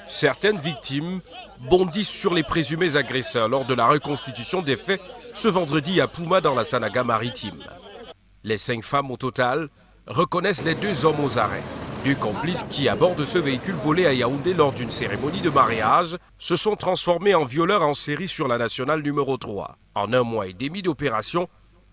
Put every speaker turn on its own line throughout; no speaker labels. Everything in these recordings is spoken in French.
Certaines victimes bondissent sur les présumés agresseurs lors de la reconstitution des faits ce vendredi à Pouma dans la Sanaga maritime. Les 5 femmes au total reconnaissent les 2 hommes aux arrêts. 2 complices qui, à bord de ce véhicule volé à Yaoundé lors d'une cérémonie de mariage, se sont transformés en violeurs en série sur la nationale numéro 3. En 1 mois et demi d'opération,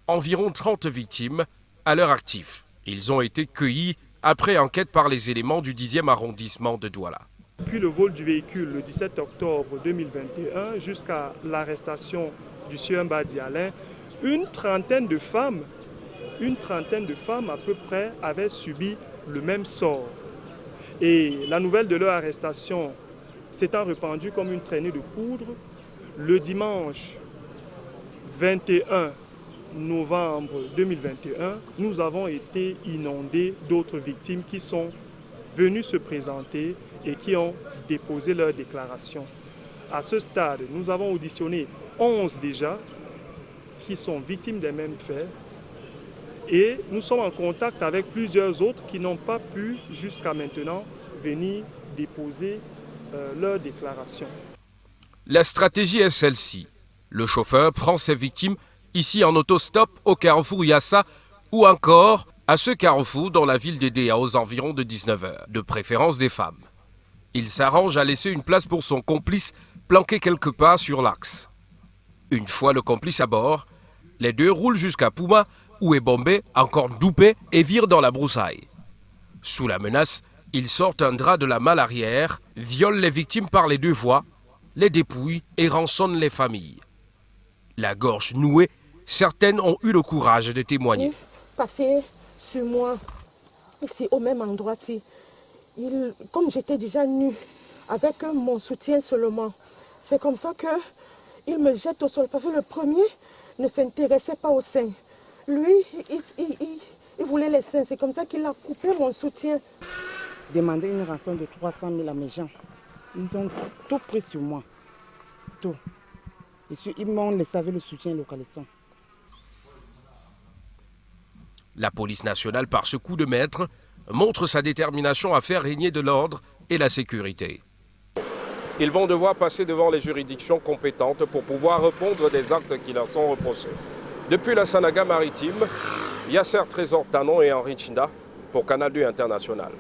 environ 30 victimes à leur actif. Ils ont été cueillis après enquête par les éléments du 10e arrondissement de Douala.
Depuis le vol du véhicule le 17 octobre 2021 jusqu'à l'arrestation du sieur Mbadi Alain, une trentaine de femmes à peu près avaient subi le même sort. Et la nouvelle de leur arrestation s'étant répandue comme une traînée de poudre, le dimanche 21 novembre 2021, nous avons été inondés d'autres victimes qui sont venues se présenter et qui ont déposé leur déclaration. À ce stade, nous avons auditionné 11 déjà qui sont victimes des mêmes faits et nous sommes en contact avec plusieurs autres qui n'ont pas pu jusqu'à maintenant venir déposer leur déclaration.
La stratégie est celle-ci. Le chauffeur prend ses victimes ici en autostop au carrefour Yassa ou encore à ce carrefour dans la ville d'Edea aux environs de 19h, de préférence des femmes. Il s'arrange à laisser une place pour son complice planqué quelque part sur l'axe. Une fois le complice à bord, les 2 roulent jusqu'à Pouma où est bombé, encore doupé et virent dans la broussaille. Sous la menace, ils sortent un drap de la malle arrière, violent les victimes par les 2 voies, les dépouillent et rançonnent les familles. La gorge nouée, certaines ont eu le courage de témoigner.
Passer sur moi, ici au même endroit-ci, comme j'étais déjà nue, avec mon soutien seulement, c'est comme ça qu'il me jette au sol. Parce que le premier ne s'intéressait pas au sein. Lui, il voulait les seins. C'est comme ça qu'il a coupé mon soutien.
Demander une rançon de 300 000 à mes gens. Ils ont tout pris sur moi. Tout. Ils m'ont laissé avec le soutien localisant.
La police nationale, par ce coup de maître, montre sa détermination à faire régner de l'ordre et la sécurité. Ils vont devoir passer devant les juridictions compétentes pour pouvoir répondre des actes qui leur sont reprochés. Depuis la Sanaga maritime, Yasser Trésor Tanon et Henri Chinda pour Canal 2 International.